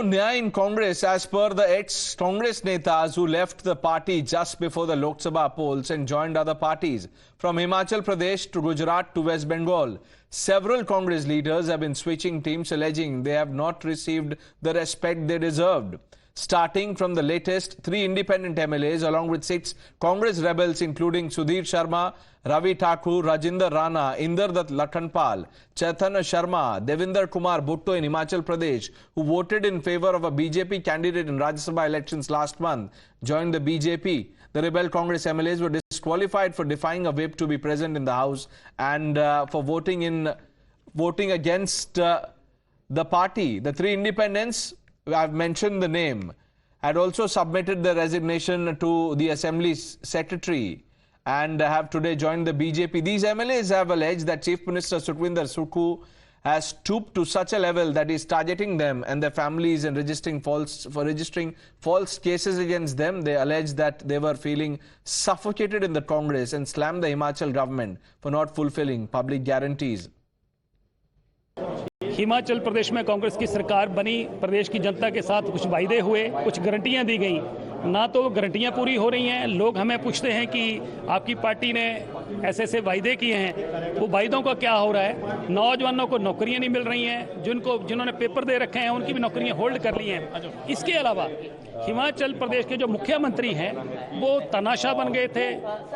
Nyaya in Congress, as per the ex-Congress netas who left the party just before the Lok Sabha polls and joined other parties. From Himachal Pradesh to Gujarat to West Bengal, several Congress leaders have been switching teams, alleging they have not received the respect they deserved. Starting from the latest, 3 independent MLAs along with 6 Congress rebels including Sudhir Sharma, Ravi Thakur, Rajinder Rana, Inderdutt Lakhanpal, Chaitanya Sharma, Devinder Kumar Bhutto in Himachal Pradesh, who voted in favor of a BJP candidate in Rajya Sabha elections last month, joined the BJP. The rebel Congress MLAs were disqualified for defying a whip to be present in the House and for voting against the party. The 3 independents, I've mentioned the name, had also submitted their resignation to the Assembly Secretary and have today joined the BJP. These MLAs have alleged that Chief Minister Sukhwinder Sukhu has stooped to such a level that he is targeting them and their families and registering false cases against them. They allege that they were feeling suffocated in the Congress and slammed the Himachal government for not fulfilling public guarantees. Himachal Pradesh में कांग्रेस की सरकार बनी, प्रदेश की जनता के साथ कुछ वायदे हुए, कुछ गारंटियां दी गई, ना तो वो गारंटियां पूरी हो रही हैं। लोग हमें पूछते हैं कि आपकी पार्टी ने ऐसे ऐसे वायदे किए हैं, वो वायदों का क्या हो रहा है। नौजवानों को नौकरियां नहीं मिल रही हैं, जिन्होंने पेपर दे रखे हैं उनकी भी नौकरियां होल्ड कर ली हैं। इसके अलावा हिमाचल प्रदेश के जो मुख्यमंत्री हैं वो तनाशा बन गए थे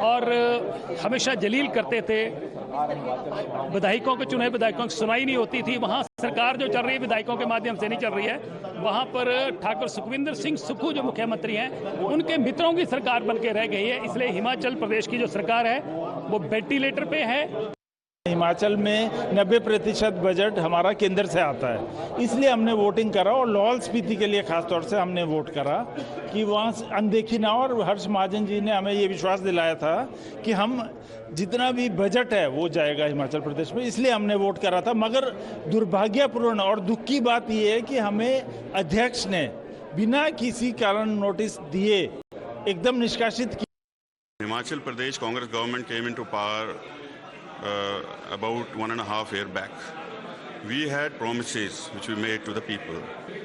और हमेशा जलील करते थे। विधायकों के चुने विधायकों की सुनाई नहीं होती थी। वहाँ सरकार जो चल रही है विधायकों के माध्यम से नहीं चल रही है। वहाँ पर ठाकुर सुखविंदर सिंह सुक्खू जो मुख्यमंत्री हैं उनके मित्रों की सरकार बन के रह गई है। इसलिए हिमाचल प्रदेश की जो सरकार है वो वेंटिलेटर पे है। हिमाचल में 90% बजट हमारा केंद्र से आता है, इसलिए हमने वोटिंग करा और लाहौल स्पीति के लिए खास तौर से हमने वोट करा कि वहाँ अनदेखी ना हो। और हर्ष महाजन जी ने हमें ये विश्वास दिलाया था कि हम जितना भी बजट है वो जाएगा हिमाचल प्रदेश में, इसलिए हमने वोट करा था। मगर दुर्भाग्यपूर्ण और दुख की बात ये है कि हमें अध्यक्ष ने बिना किसी कारण नोटिस दिए एकदम निष्कासित किया। Himachal Pradesh Congress government came into power about 1.5 years back. We had promises which we made to the people.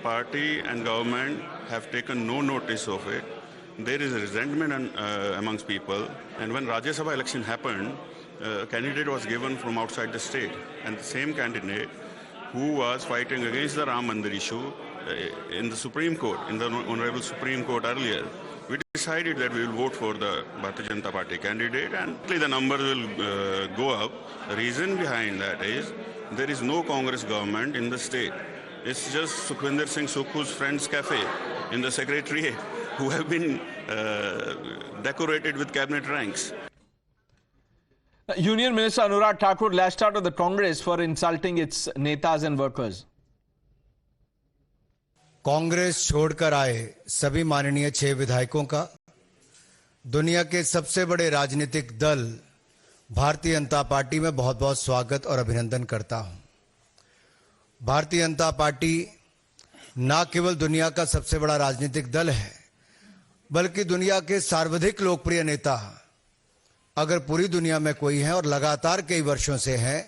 Party and government have taken no notice of it. There is a resentment amongst people. And when Rajya Sabha election happened, a candidate was given from outside the state. And the same candidate who was fighting against the Ram Mandir issue in the Supreme Court, in the Honorable Supreme Court earlier, we decided that we will vote for the Bharatiya Janata Party candidate and the numbers will go up. The reason behind that is there is no Congress government in the state. It's just Sukhwinder Singh Sukhu's Friends Cafe in the Secretariat who have been decorated with cabinet ranks. Union Minister Anurag Thakur lashed out at the Congress for insulting its netas and workers. Congress छोड़कर आए सभी माननीय 6 विधायकों का दुनिया के सबसे बड़े राजनीतिक दल भारतीय जनता पार्टी में बहुत बहुत स्वागत और अभिनंदन करता हूं। भारतीय जनता पार्टी न केवल दुनिया का सबसे बड़ा राजनीतिक दल है, बल्कि दुनिया के सर्वाधिक लोकप्रिय नेता अगर पूरी दुनिया में कोई है और लगातार कई वर्षों से है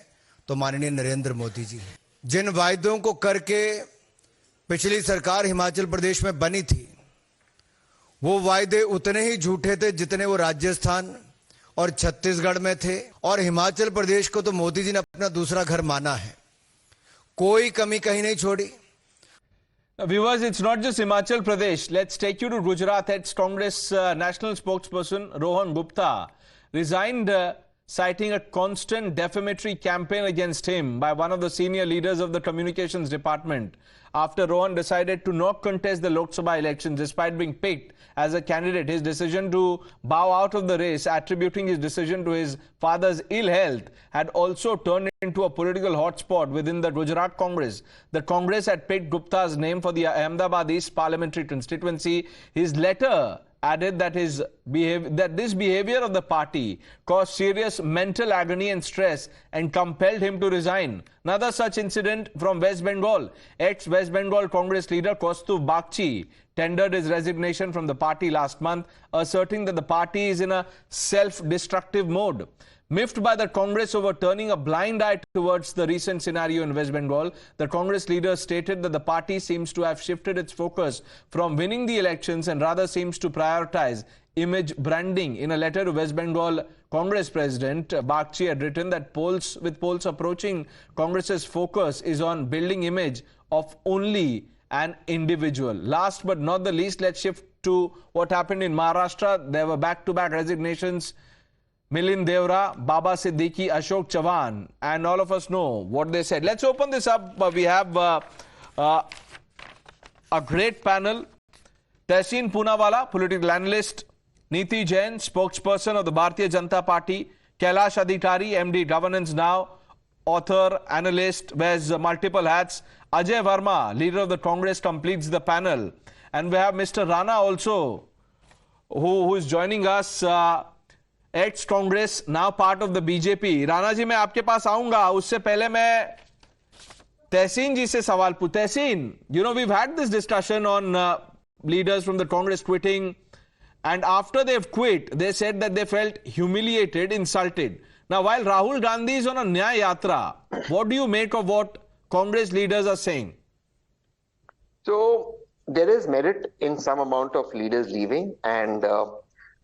तो माननीय नरेंद्र मोदी जी हैं। जिन वायदों को करके पिछली सरकार हिमाचल प्रदेश में बनी थी, वो वायदे उतने ही झूठे थे जितने वो राजस्थान और छत्तीसगढ़ में थे। और हिमाचल प्रदेश को तो मोदी जी ने अपना दूसरा घर माना है, कोई कमी कहीं नहीं छोड़ी। Viewers, it's not just Himachal Pradesh. Let's take you to Gujarat. Ex-Congress national spokesperson Rohan Gupta resigned, citing a constant defamatory campaign against him by one of the senior leaders of the communications department. After Rohan decided to not contest the Lok Sabha elections despite being picked as a candidate, his decision to bow out of the race, attributing his decision to his father's ill health, had also turned into a political hotspot within the Gujarat Congress. The Congress had picked Gupta's name for the Ahmedabad East parliamentary constituency. His letter added that this behavior of the party caused serious mental agony and stress and compelled him to resign. Another such incident from West Bengal. Ex-West Bengal Congress leader Kaustubh Bagchi tendered his resignation from the party last month, asserting that the party is in a self-destructive mode. Miffed by the Congress over turning a blind eye towards the recent scenario in West Bengal, the Congress leader stated that the party seems to have shifted its focus from winning the elections and rather seems to prioritize image branding. In a letter to West Bengal Congress President, Bagchi had written that with polls approaching, Congress's focus is on building image of only an individual. Last but not the least, let's shift to what happened in Maharashtra. There were back-to-back resignations. Milind Devra, Baba Siddiqui, Ashok Chavan, and all of us know what they said. Let's open this up. We have a great panel. Tehseen Poonawala, political analyst. Neeti Jain, spokesperson of the Bharatiya Janata Party. Kailash Adhikari, MD, Governance Now, author, analyst, wears multiple hats. Ajay Verma, leader of the Congress, completes the panel. And we have Mr. Rana also, who is joining us. Ex-Congress, now part of the BJP. Rana ji, मैं आपके पास आऊंगा. उससे पहले मैं तहसीन जी से सवाल पूछ. तहसीन, you know, we've had this discussion on leaders from the Congress quitting, and after they've quit, they said that they felt humiliated, insulted. Now, while Rahul Gandhi is on a Nyaya Yatra, what do you make of what Congress leaders are saying? So, there is merit in some amount of leaders leaving, and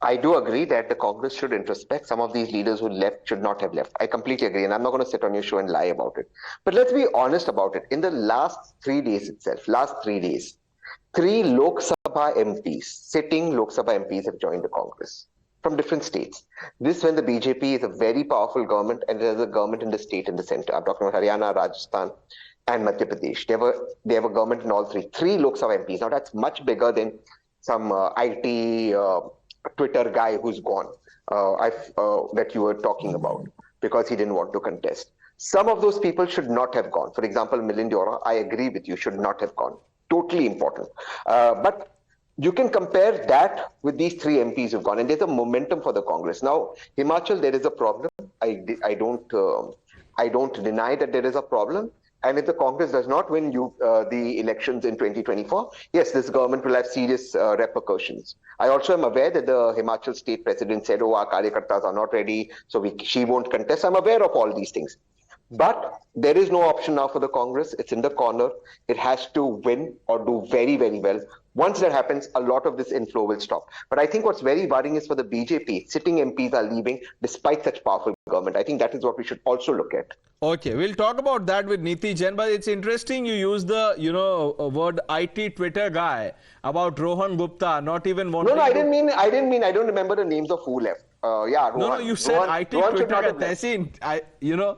I do agree that the Congress should introspect. Some of these leaders who left should not have left. I completely agree, and I'm not going to sit on your show and lie about it. But let's be honest about it. In the last 3 days itself, 3 Lok Sabha MPs, sitting Lok Sabha MPs have joined the Congress from different states. This when the BJP is a very powerful government and there is a government in the state in the center. I'm talking about Haryana, Rajasthan, and Madhya Pradesh. They have a government in all three. 3 Lok Sabha MPs. Now that's much bigger than some IT Twitter guy who's gone, that you were talking about, because he didn't want to contest. Some of those people should not have gone. For example, Milind Devra, I agree with you, should not have gone. Totally important. But you can compare that with these 3 MPs who've gone, and there's a momentum for the Congress. Now, Himachal, there is a problem. I don't deny that there is a problem. And if the Congress does not win the elections in 2024, yes, this government will have serious repercussions. I also am aware that the Himachal state president said, our Karyakartas are not ready, so she won't contest. I'm aware of all these things. But there is no option now for the Congress. It's in the corner. It has to win or do very, very well. Once that happens, a lot of this inflow will stop. But I think what's very worrying is for the BJP, sitting MPs are leaving despite such powerful government. I think that is what we should also look at. Okay, we'll talk about that with Neeti Jain, but it's interesting you use the, word IT Twitter guy about Rohan Gupta not even wanting. No, I didn't mean. I don't remember the names of who left. Rohan. No, you said Rohan, IT Rohan Twitter guy. Tehseen,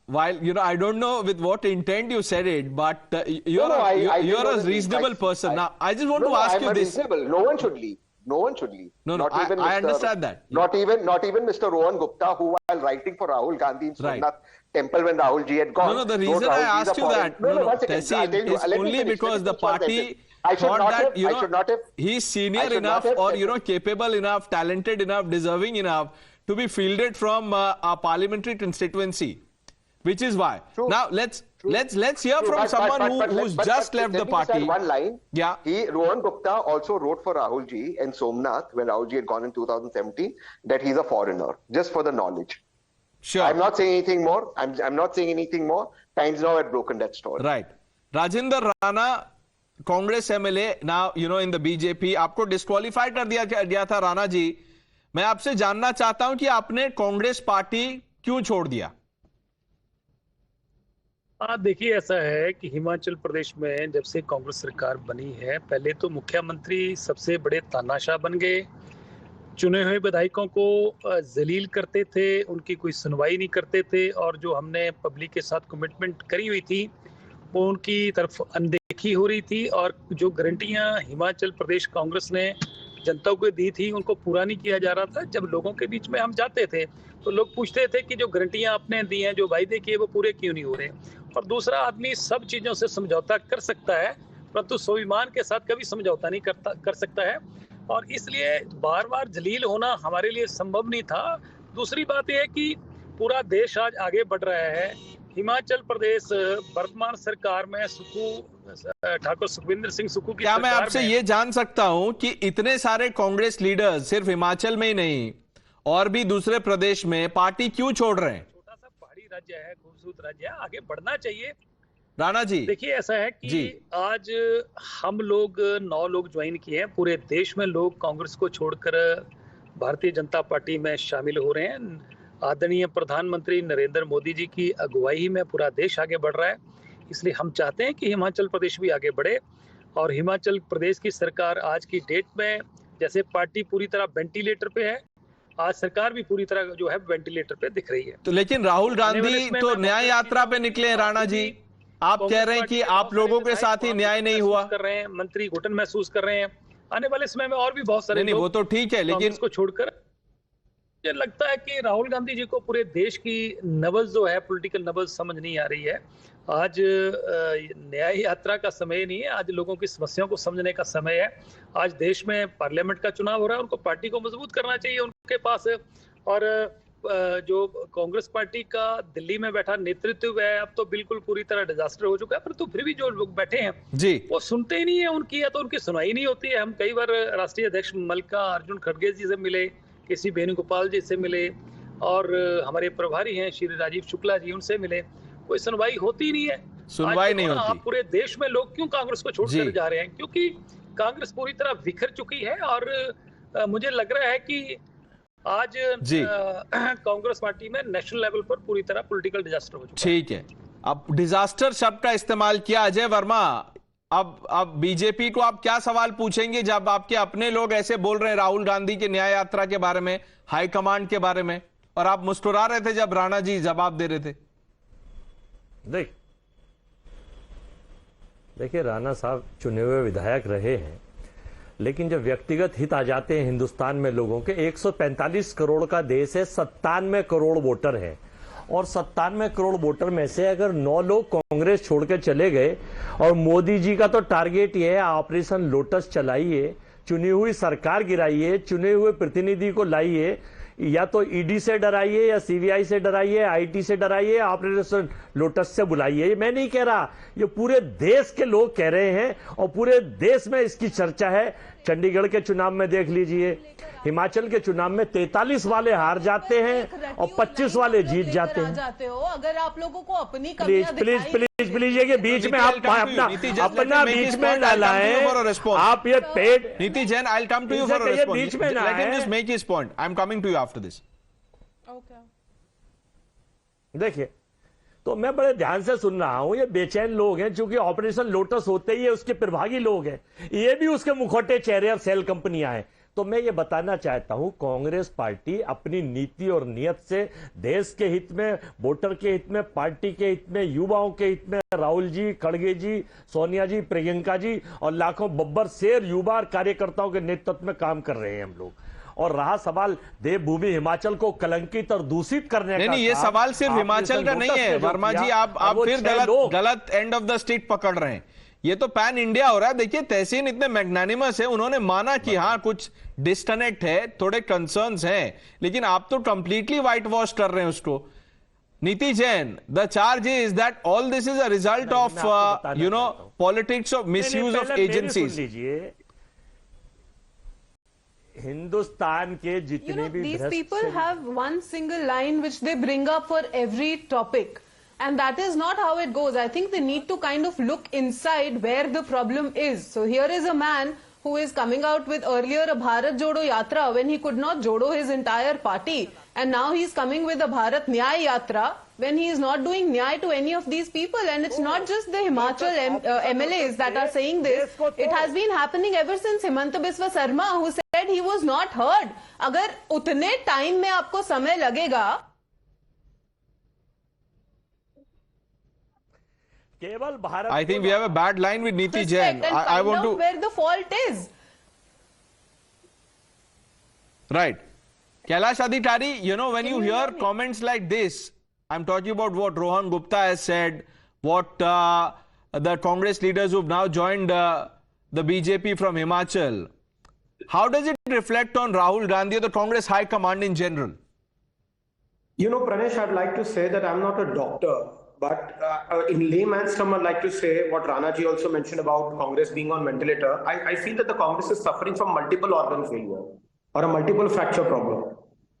while I don't know with what intent you said it, but you're a reasonable person. Now, I just want to ask you this. Reasonable. No one should leave. No one should leave. I understand that. Not even Mr. Rohan Gupta, who while writing for Rahul Gandhi in Somnath Temple when Rahul ji had gone. No, the reason I asked you that, Tehseen, is only because the party thought that, he's senior enough or, capable enough, talented enough, deserving enough to be fielded from a parliamentary constituency. Which is why. True. Now let's hear from someone who's just left the party. One line. Yeah. Rohan Gupta also wrote for Rahul ji in Somnath when Rahul ji had gone in 2017 that he's a foreigner. Just for the knowledge. Sure. I'm not saying anything more. I'm not saying anything more. Times now had broken that story. Right. Rajinder Rana, Congress MLA, now in the BJP. आपको disqualify कर दिया था राणा जी. मैं आपसे जानना चाहता हूं कि आपने कांग्रेस पार्टी क्यों छोड़ दिया? देखिए, ऐसा है कि हिमाचल प्रदेश में जब से कांग्रेस सरकार बनी है, पहले तो मुख्यमंत्री सबसे बड़े तानाशाह बन गए, चुने हुए विधायकों को जलील करते थे, उनकी कोई सुनवाई नहीं करते थे, और जो हमने पब्लिक के साथ कमिटमेंट करी हुई थी वो उनकी तरफ अनदेखी हो रही थी, और जो गारंटियां हिमाचल प्रदेश कांग्रेस ने जनता को दी थी उनको पूरा नहीं किया जा रहा था। जब लोगों के बीच में हम जाते थे तो लोग पूछते थे कि जो गारंटियां आपने दी हैं, जो वायदे किए, वो पूरे क्यों नहीं हो रहे। और दूसरा, आदमी सब चीज़ों से समझौता कर सकता है परंतु स्वाभिमान के साथ कभी समझौता नहीं कर सकता है, और इसलिए बार बार जलील होना हमारे लिए संभव नहीं था। दूसरी बात यह है कि पूरा देश आज आगे बढ़ रहा है। हिमाचल प्रदेश वर्तमान सरकार में ठाकुर सुखविंदर सिंह सुक्खू की क्या मैं आपसे ये जान सकता हूं कि इतने सारे कांग्रेस लीडर्स सिर्फ हिमाचल में ही नहीं और भी दूसरे प्रदेश में पार्टी क्यों छोड़ रहे हैं? छोटा सा पहाड़ी राज्य है, खूबसूरत राज्य है, आगे बढ़ना चाहिए। राणा जी देखिए ऐसा है कि आज हम लोग 9 लोग ज्वाइन किए हैं, पूरे देश में लोग कांग्रेस को छोड़कर भारतीय जनता पार्टी में शामिल हो रहे हैं। आदरणीय प्रधानमंत्री नरेंद्र मोदी जी की अगुवाई में पूरा देश आगे बढ़ रहा है, इसलिए हम चाहते हैं कि हिमाचल प्रदेश भी आगे बढ़े। और हिमाचल प्रदेश की सरकार आज की डेट में, जैसे पार्टी पूरी तरह वेंटिलेटर पे है, आज सरकार भी पूरी तरह जो है वेंटिलेटर पे दिख रही है। तो लेकिन राहुल गांधी तो न्याय यात्रा पे निकले हैं। राणा जी, आप कह रहे हैं कि आप लोगों के साथ ही न्याय नहीं हुआ, कर रहे हैं, मंत्री घुटन महसूस कर रहे हैं। आने वाले समय में और भी बहुत सारे नहीं, वो तो ठीक है, लेकिन इसको छोड़कर मुझे लगता है कि राहुल गांधी जी को पूरे देश की नब्ज जो है, पॉलिटिकल नब्ज समझ नहीं आ रही है। आज न्याय यात्रा का समय नहीं है, आज लोगों की समस्याओं को समझने का समय है। आज देश में पार्लियामेंट का चुनाव हो रहा है, उनको पार्टी को मजबूत करना चाहिए उनके पास। और जो कांग्रेस पार्टी का दिल्ली में बैठा नेतृत्व है, अब तो बिल्कुल पूरी तरह डिजास्टर हो चुका है, पर तो फिर भी जो लोग बैठे हैं जी वो सुनते ही नहीं है उनकी, या तो उनकी सुनाई नहीं होती है। हम कई बार राष्ट्रीय अध्यक्ष मल्लिकार्जुन खड़गे जी से मिले, केसी वेणुगोपाल जी से मिले, और हमारे प्रभारी हैं श्री राजीव शुक्ला जी, उनसे मिले, कोई सुनवाई होती नहीं है। सुनवाई नहीं होती। पूरे देश में लोग क्यों कांग्रेस को छोड़कर जा रहे हैं? क्योंकि कांग्रेस पूरी तरह बिखर चुकी है। और मुझे लग रहा है कि आज कांग्रेस पार्टी में नेशनल लेवल पर पूरी तरह पॉलिटिकल डिजास्टर हो चुका है। ठीक है, अब डिजास्टर शब्द का इस्तेमाल किया। अजय वर्मा, अब बीजेपी को आप क्या सवाल पूछेंगे जब आपके अपने लोग ऐसे बोल रहे हैं राहुल गांधी की न्याय यात्रा के बारे में, हाईकमांड के बारे में, और आप मुस्कुरा रहे थे जब राणा जी जवाब दे रहे थे? देखिए, राणा साहब चुने हुए विधायक रहे हैं, लेकिन जब व्यक्तिगत हित आ जाते हैं हिंदुस्तान में लोगों के, 145 करोड़ का देश है, 97 करोड़ वोटर है, और 97 करोड़ वोटर में से अगर 9 लोग कांग्रेस छोड़ के चले गए, और मोदी जी का तो टारगेट ये है ऑपरेशन लोटस चलाइए, चुनी हुई सरकार गिराइए, चुने हुए प्रतिनिधि को लाइए, या तो ईडी से डराइए, या सीबीआई से डराइए, आईटी से डराइए, ऑपरेशन लोटस से बुलाइए। ये मैं नहीं कह रहा, ये पूरे देश के लोग कह रहे हैं, और पूरे देश में इसकी चर्चा है। चंडीगढ़ के चुनाव में देख लीजिए, हिमाचल के चुनाव में 43 वाले हार जाते हैं और 25 वाले जीत जाते हैं। अगर आप लोगों को अपनी प्लीज प्लीज प्लीज प्लीज ये बीच में आप अपना बीच में ना लाएं, आप ये paid. Niti Jain, I will come to you for a response. बीच में ना let him just make his point. I am coming to you after this. देखिए, तो मैं बड़े ध्यान से सुन रहा हूं, ये बेचैन लोग हैं, क्योंकि ऑपरेशन लोटस होते ही उसके प्रभागी लोग हैं, ये भी उसके मुखौटे चेहरे और सेल कंपनियां हैं। तो मैं ये बताना चाहता हूं, कांग्रेस पार्टी अपनी नीति और नियत से देश के हित में, वोटर के हित में, पार्टी के हित में, युवाओं के हित में, राहुल जी, खड़गे जी, सोनिया जी, प्रियंका जी और लाखों बब्बर शेर युवा और कार्यकर्ताओं के नेतृत्व में काम कर रहे हैं हम लोग। और रहा सवाल देवभूमि हिमाचल को कलंकित और दूषित करने का, नहीं, ये सवाल सिर्फ हिमाचल का नहीं है वर्मा जी, आप फिर गलत एंड ऑफ द स्टिक पकड़ रहे हैं। ये तो पैन इंडिया हो रहा है। देखिए, तहसीन इतने मैग्नानिमस है, उन्होंने माना कि हाँ कुछ डिस्कनेक्ट है, थोड़े कंसर्न्स हैं, लेकिन आप तो कंप्लीटली व्हाइट वॉश कर रहे हैं उसको। नीति Jain, the charge is that all this is a result of politics of misuse of agencies. Hindustan के जितने भी these people have one single line which they bring up for every topic, and that is not how it goes. I think they need to kind of look inside where the problem is. So here is a man who is coming out with earlier a Bharat Jodo Yatra when he could not jodo his entire party, and now he's coming with a Bharat Nyay Yatra when he is not doing nyay to any of these people. And it's not just the Himachal MLAs that are saying this. It has been happening ever since Himanta Biswa Sarma, who said he was not heard. अगर उतने time में आपको समय लगेगा, केवल Bharat, I think we have a bad line with Niti Jain. I want to where the fault is. Right. Kailash Adhikari, you know, when you hear comments like this, I'm talking about what Rohan Gupta has said, what the Congress leaders who've now joined the BJP from Himachal. How does it reflect on Rahul Gandhi or the Congress High Command in general? You know, Pranesh, I'd like to say that I'm not a doctor, but in layman's term, I'd like to say what Rana ji also mentioned about Congress being on ventilator. I feel that the Congress is suffering from multiple organ failure or a multiple fracture problem.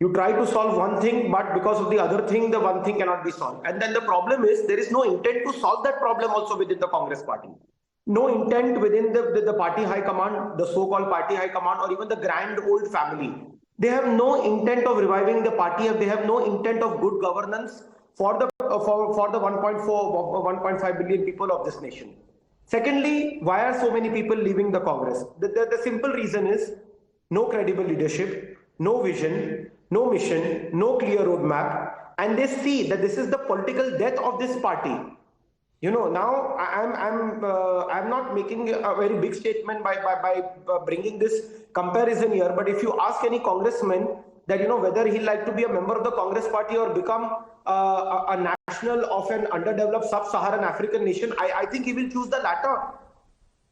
You try to solve one thing, but because of the other thing, the one thing cannot be solved. And then the problem is there is no intent to solve that problem also within the Congress party. No intent within the party high command, the so-called party high command, or even the grand old family. They have no intent of reviving the party. They have no intent of good governance for the 1.5 billion people of this nation. Secondly, why are so many people leaving the Congress? The simple reason is no credible leadership, no vision, no mission, no clear roadmap, and they see that this is the political death of this party. You know, now I'm not making a very big statement by bringing this comparison here, but if you ask any congressman that, you know, whether he'd like to be a member of the Congress party or become a national of an underdeveloped sub-Saharan African nation, I think he will choose the latter.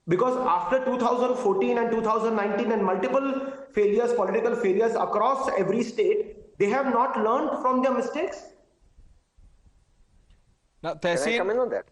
Because after 2014 and 2019 and multiple failures, political failures across every state, they have not learned from their mistakes. Now, Can I come in on that?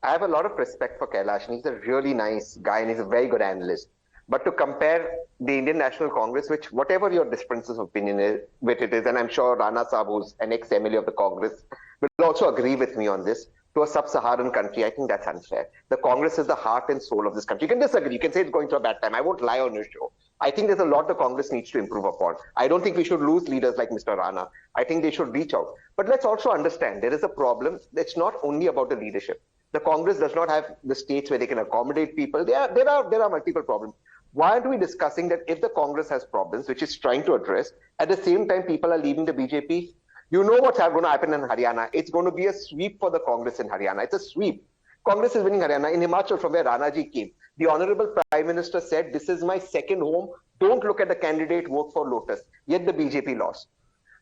I have a lot of respect for Kailash, and he's a really nice guy and he's a very good analyst. But to compare the Indian National Congress, which whatever your differences of opinion is, with it is, and I'm sure Rana Saab, who's an ex-MLA of the Congress, will also agree with me on this, to a sub-Saharan country, I think that's unfair. The Congress is the heart and soul of this country. You can disagree, you can say it's going through a bad time. I won't lie on your show. I think there's a lot the Congress needs to improve upon. I don't think we should lose leaders like Mr. Rana. I think they should reach out. But let's also understand there is a problem. It's not only about the leadership. The Congress does not have the states where they can accommodate people. There are multiple problems. Why aren't we discussing that if the Congress has problems, which it's trying to address, at the same time people are leaving the BJP? You know what's going to happen in Haryana. It's going to be a sweep for the Congress in Haryana. It's a sweep. Congress is winning Haryana. In Himachal, from where Rana ji came, the Honorable Prime Minister said, this is my second home. Don't look at the candidate, vote for Lotus. Yet the BJP lost.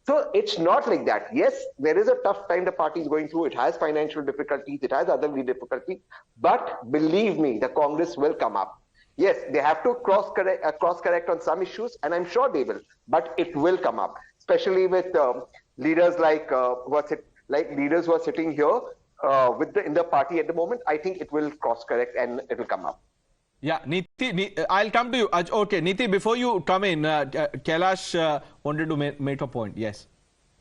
So it's not like that. Yes, there is a tough time the party is going through. It has financial difficulties. It has other difficulties. But believe me, the Congress will come up. Yes, they have to cross correct on some issues, and I'm sure they will. But it will come up, especially with leaders like leaders who are sitting here in the party at the moment. I think it will cross correct and it will come up. Yeah, Niti, I'll come to you. Okay, Niti, before you come in, Kailash wanted to make a point. Yes.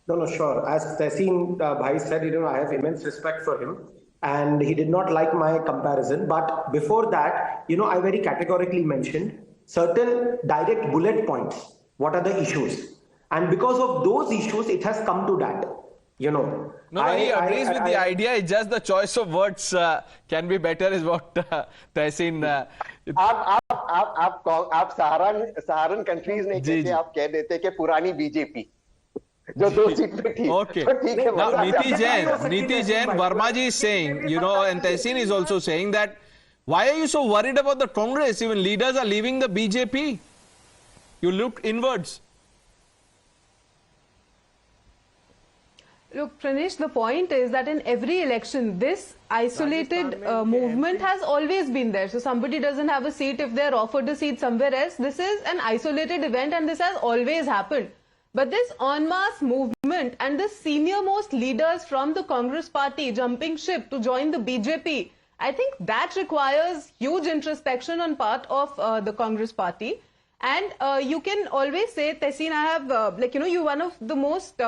No, sure. As Tehseen Bhai said, you know, I have immense respect for him, and he did not like my comparison. But before that, you know, I very categorically mentioned certain direct bullet points. What are the issues? And because of those issues, it has come to that. You know, he agrees with the idea. It's just the choice of words can be better, is what Tehseen. आप सहारन countries नहीं कहते, आप कह देते कि पुरानी BJP जो 2 seat पे थी. Okay. Now, Niti Jain, Verma ji is saying, you know, and Tehseen is also saying that why are you so worried about the Congress? Even leaders are leaving the BJP. You look inwards. Look, Pranesh, the point is that in every election, this isolated movement has always been there. So somebody doesn't have a seat if they're offered a seat somewhere else. This is an isolated event and this has always happened. But this en masse movement and the senior most leaders from the Congress party jumping ship to join the BJP, I think that requires huge introspection on part of the Congress party. And you can always say, Tehseen, I have, you're one of the most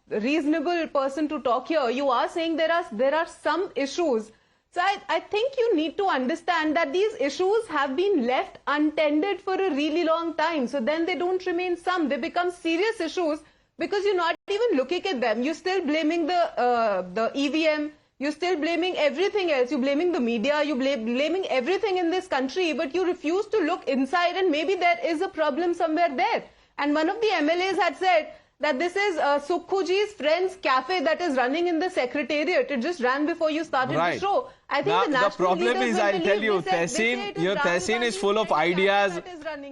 reasonable person to talk here. You are saying there are some issues. So I think you need to understand that these issues have been left untended for a really long time. So then they don't remain some. They become serious issues because you're not even looking at them. You're still blaming the EVM. You're still blaming everything else. You're blaming the media. You're blaming everything in this country, but you refuse to look inside, and maybe there is a problem somewhere there. And one of the MLAs had said that this is Sukhuji's friend's cafe that is running in the secretariat. It just ran before you started the show. I think now, the national problem is, I'll tell you, Tehseen is full of ideas.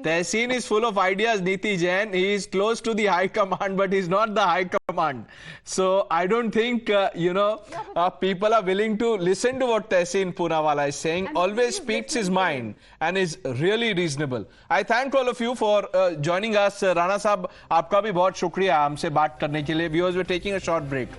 Tehseen is full of ideas, Niti Jain. He is close to the high command, but he's not the high command. So I don't think, people are willing to listen to what Tehseen Poonawala is saying. And always speaks his mind and is really reasonable. I thank all of you for joining us. Rana Saab, आपका भी बहुत शुक्रिया हमसे बात करने के लिए. Viewers, we're taking a short break.